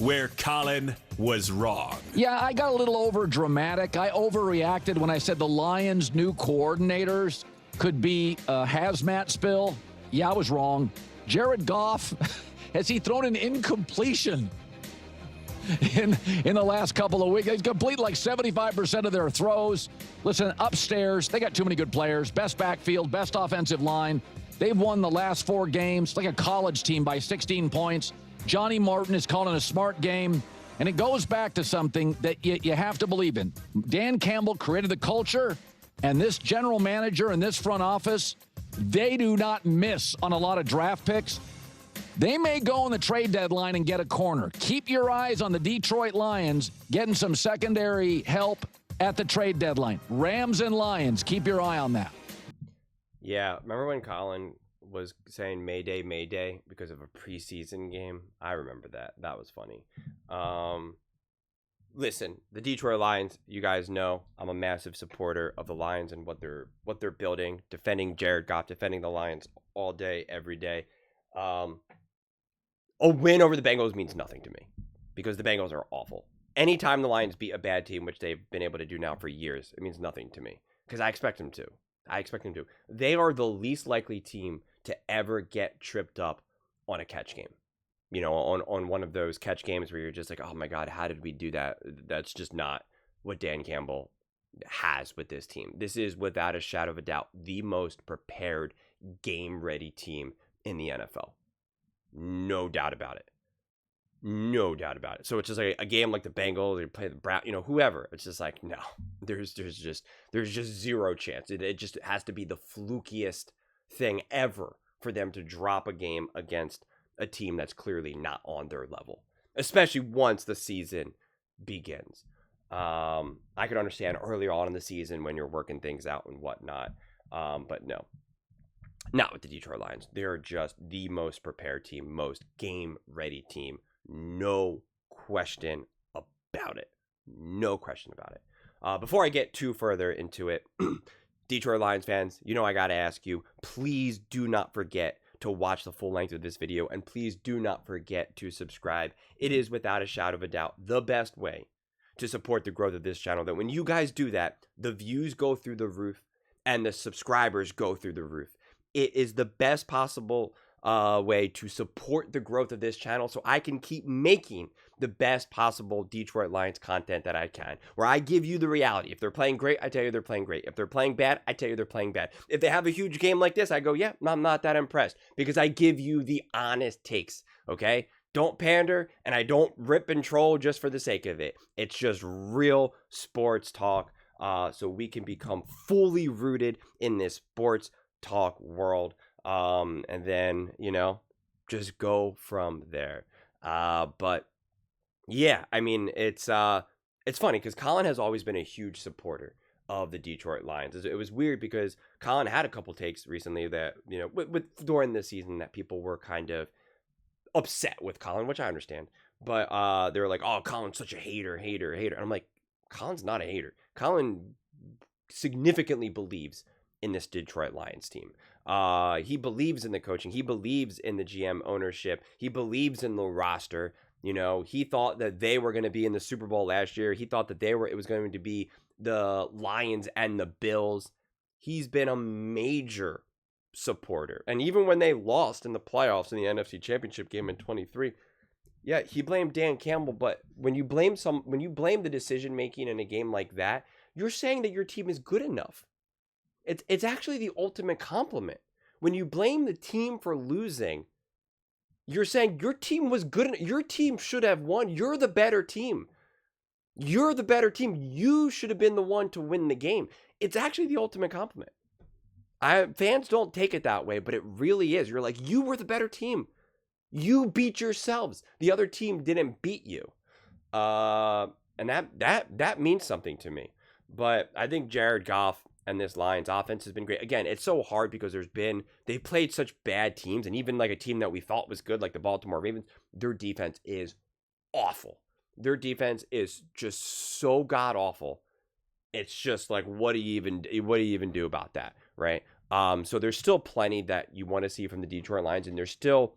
where Colin was wrong. Yeah, I got a little over dramatic. I overreacted when I said the Lions' new coordinators could be a hazmat spill. Yeah, I was wrong. Jared Goff, has he thrown an incompletion in the last couple of weeks? He's completed like 75% of their throws. Listen, upstairs, they got too many good players. Best backfield, best offensive line. They've won the last 4 games like a college team by 16 points. Johnny Martin is calling a smart game. And it goes back to something that you have to believe in. Dan Campbell created the culture, and this general manager and this front office, they do not miss on a lot of draft picks. They may go on the trade deadline and get a corner. Keep your eyes on the Detroit Lions getting some secondary help at the trade deadline. Rams and Lions, keep your eye on that. Yeah, remember when Colin was saying Mayday, Mayday because of a preseason game? I remember that. That was funny. Listen, the Detroit Lions, you guys know I'm a massive supporter of the Lions and what they're building, defending Jared Goff, defending the Lions all day, every day. A win over the Bengals means nothing to me because the Bengals are awful. Anytime the Lions beat a bad team, which they've been able to do now for years, it means nothing to me because I expect them to. They are the least likely team to ever get tripped up on a catch game. You know, on one of those catch games where you're just like, oh my God, how did we do that? That's just not what Dan Campbell has with this team. This is, without a shadow of a doubt, the most prepared, game-ready team in the NFL. No doubt about it. So it's just like a game like the Bengals, they play the Browns, whoever. It's just like, no, there's just zero chance. It just has to be the flukiest thing ever for them to drop a game against a team that's clearly not on their level, especially once the season begins. I could understand earlier on in the season when you're working things out and whatnot, but no. Not with the Detroit Lions. They're just the most prepared team, most game-ready team. No question about it. Before I get too further into it, Detroit Lions fans, I got to ask you, please do not forget to watch the full length of this video, and please do not forget to subscribe. It is, without a shadow of a doubt, the best way to support the growth of this channel. That when you guys do that, the views go through the roof and the subscribers go through the roof. It is the best possible way to support the growth of this channel so I can keep making the best possible Detroit Lions content that I can, where I give you the reality. If they're playing great, I tell you they're playing great. If they're playing bad, I tell you they're playing bad. If they have a huge game like this, I go, yeah, I'm not that impressed, because I give you the honest takes, okay? Don't pander, and I don't rip and troll just for the sake of it. It's just real sports talk, so we can become fully rooted in this sports talk world, and then just go from there. But yeah, I mean, it's funny because Colin has always been a huge supporter of the Detroit Lions. It was weird because Colin had a couple takes recently that with during the season that people were kind of upset with Colin, which I understand, but they were like, oh, Colin's such a hater, and I'm like, Colin's not a hater. Colin significantly believes in this Detroit Lions team. He believes in the coaching. He believes in the GM ownership. He believes in the roster. He thought that they were going to be in the Super Bowl last year. He thought that it was going to be the Lions and the Bills. He's been a major supporter. And even when they lost in the playoffs in the NFC Championship game in 23, yeah, he blamed Dan Campbell. But when you blame the decision making in a game like that, you're saying that your team is good enough. It's actually the ultimate compliment. When you blame the team for losing, you're saying your team was good. Your team should have won. You're the better team. You should have been the one to win the game. It's actually the ultimate compliment. Fans don't take it that way, but it really is. You're like, you were the better team. You beat yourselves. The other team didn't beat you. And that means something to me. But I think Jared Goff and this Lions offense has been great. Again, it's so hard because they've played such bad teams, and even like a team that we thought was good, like the Baltimore Ravens, their defense is awful. Their defense is just so god awful. It's just like, what do you even do about that, right? So there's still plenty that you want to see from the Detroit Lions, and there's still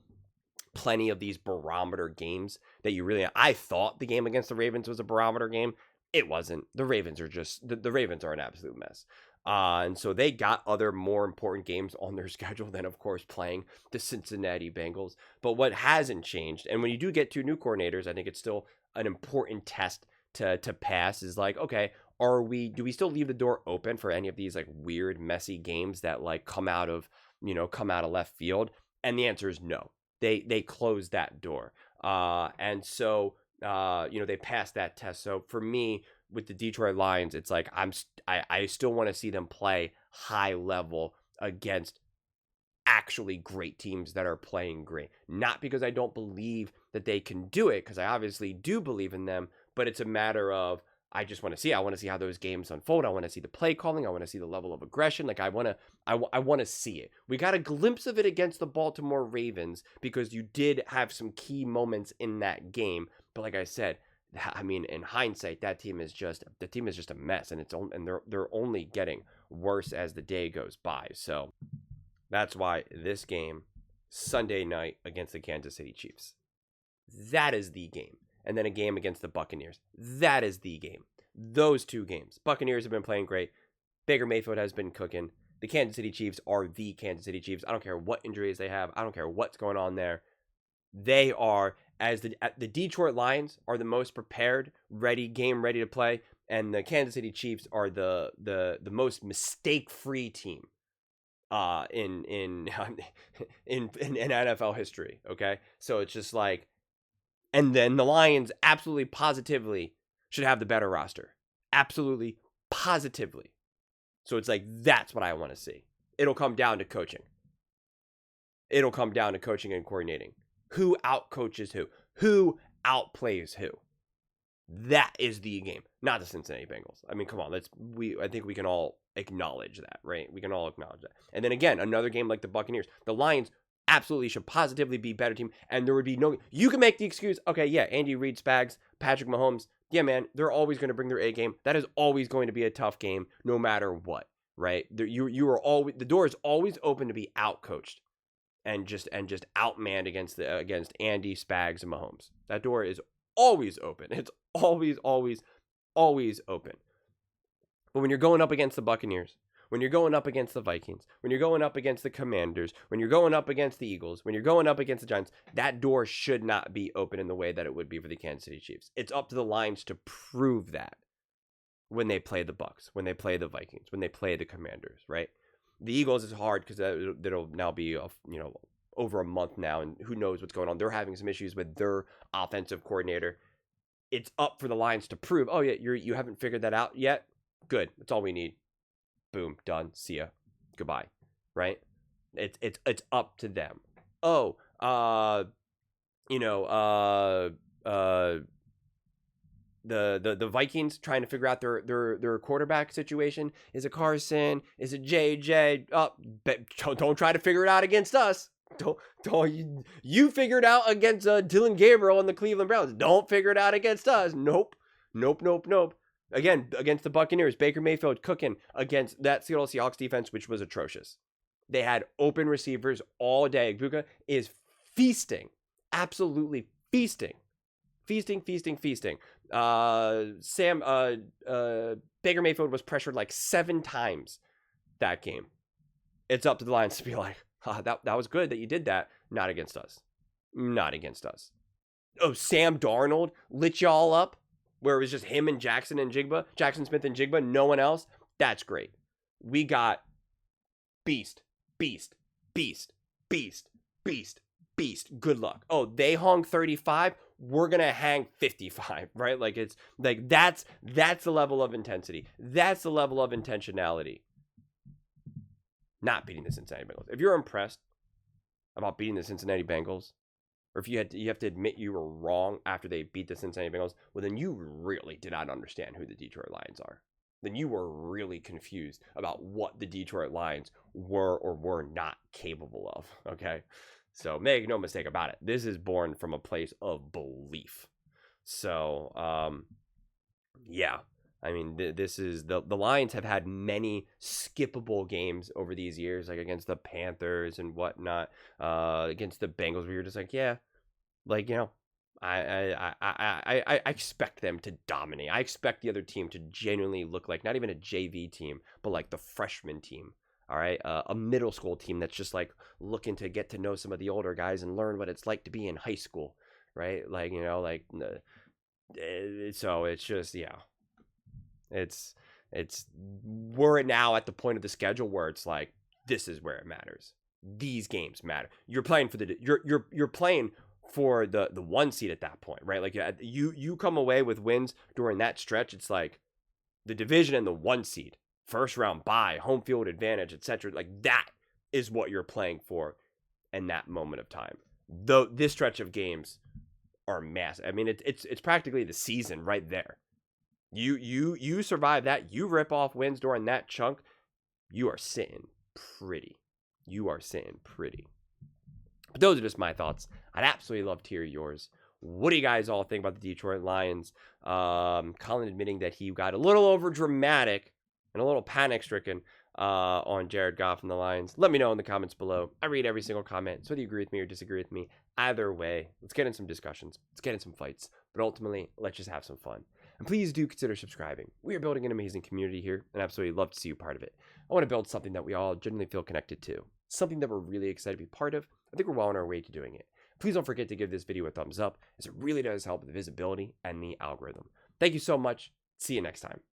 plenty of these barometer games that you really, I thought the game against the Ravens was a barometer game. It wasn't. The Ravens are just, the Ravens are an absolute mess. And so they got other more important games on their schedule than, of course, playing the Cincinnati Bengals. But what hasn't changed, and when you do get 2 new coordinators, I think it's still an important test to pass, is like, okay, do we still leave the door open for any of these like weird, messy games that like come out of left field? And the answer is no. They closed that door. And so they passed that test. So for me, with the Detroit Lions, it's like I still want to see them play high level against actually great teams that are playing great. Not because I don't believe that they can do it, because I obviously do believe in them, but it's a matter of I want to see how those games unfold. I want to see the play calling. I want to see the level of aggression. Like I want to see it. We got a glimpse of it against the Baltimore Ravens because you did have some key moments in that game. But like I said, I mean, in hindsight, the team is just a mess, and they're only getting worse as the day goes by. So that's why this game, Sunday night against the Kansas City Chiefs, that is the game. And then a game against the Buccaneers. That is the game. Those 2 games. Buccaneers have been playing great. Baker Mayfield has been cooking. The Kansas City Chiefs are the Kansas City Chiefs. I don't care what injuries they have. I don't care what's going on there. They are, as the Detroit Lions are the most prepared, ready to play, and the Kansas City Chiefs are the most mistake-free team in NFL history. Okay, so it's just like. And then the Lions absolutely positively should have the better roster. Absolutely positively. So it's like, that's what I want to see. It'll come down to coaching. It'll come down to coaching and coordinating. Who outcoaches who? Who outplays who? That is the game, not the Cincinnati Bengals. I mean, come on, I think we can all acknowledge that, right? We can all acknowledge that. And then again, another game like the Buccaneers. The Lions absolutely should positively be better team, and there would be no, you can make the excuse, okay, yeah, Andy Reid, Spags, Patrick Mahomes, yeah, man, they're always going to bring their A game. That is always going to be a tough game, no matter what, right? You are always, the door is always open to be outcoached and just outmanned against Andy, Spags, and Mahomes. That door is always open. It's always open. But when you're going up against the Buccaneers, when you're going up against the Vikings, when you're going up against the Commanders, when you're going up against the Eagles, when you're going up against the Giants, that door should not be open in the way that it would be for the Kansas City Chiefs. It's up to the Lions to prove that when they play the Bucs, when they play the Vikings, when they play the Commanders, right? The Eagles is hard because that'll now be over a month now, and who knows what's going on. They're having some issues with their offensive coordinator. It's up for the Lions to prove, oh yeah, you haven't figured that out yet? Good. That's all we need. Boom, done. See ya. Goodbye. Right? It's up to them. Oh, the Vikings trying to figure out their quarterback situation. Is it Carson? Is it JJ? Don't try to figure it out against us. Don't you figure it out against Dylan Gabriel and the Cleveland Browns. Don't figure it out against us. Nope. Again, against the Buccaneers, Baker Mayfield cooking against that Seattle Seahawks defense, which was atrocious. They had open receivers all day. Buka is feasting, absolutely feasting. Feasting. Baker Mayfield was pressured like 7 times that game. It's up to the Lions to be like, that was good that you did that. Not against us. Oh, Sam Darnold lit y'all up, where it was just him and Jackson Smith and Jigba, no one else. That's great. We got beast. Good luck. Oh, they hung 35. We're going to hang 55, right? Like it's like, that's the level of intensity. That's the level of intentionality. Not beating the Cincinnati Bengals. If you're impressed about beating the Cincinnati Bengals, or if you have to admit you were wrong after they beat the Cincinnati Bengals, well, then you really did not understand who the Detroit Lions are. Then you were really confused about what the Detroit Lions were or were not capable of, okay? So make no mistake about it. This is born from a place of belief. So, yeah. I mean, this is the Lions have had many skippable games over these years, like against the Panthers and whatnot, against the Bengals, where you're just like, yeah, Like, you know, I expect them to dominate. I expect the other team to genuinely look like not even a JV team, but like the freshman team. All right, a middle school team that's just like looking to get to know some of the older guys and learn what it's like to be in high school, right? Like, you know, like so it's just, yeah, it's we're now at the point of the schedule where it's like this is where it matters. These games matter. You're playing for the you're playing for the 1 seed at that point, right? Like you come away with wins during that stretch. It's like the division and the 1 seed, first round bye, home field advantage, etc. Like that is what you're playing for in that moment of time. Though this stretch of games are massive. I mean, it's practically the season right there. You survive that. You rip off wins during that chunk. You are sitting pretty. You are sitting pretty. But those are just my thoughts. I'd absolutely love to hear yours. What do you guys all think about the Detroit Lions? Colin admitting that he got a little over dramatic and a little panic stricken on Jared Goff and the Lions. Let me know in the comments below. I read every single comment, so whether you agree with me or disagree with me, either way, let's get in some discussions. Let's get in some fights. But ultimately, let's just have some fun. And please do consider subscribing. We are building an amazing community here, and absolutely love to see you part of it. I want to build something that we all genuinely feel connected to, something that we're really excited to be part of. I think we're well on our way to doing it. Please don't forget to give this video a thumbs up, as it really does help with the visibility and the algorithm. Thank you so much. See you next time.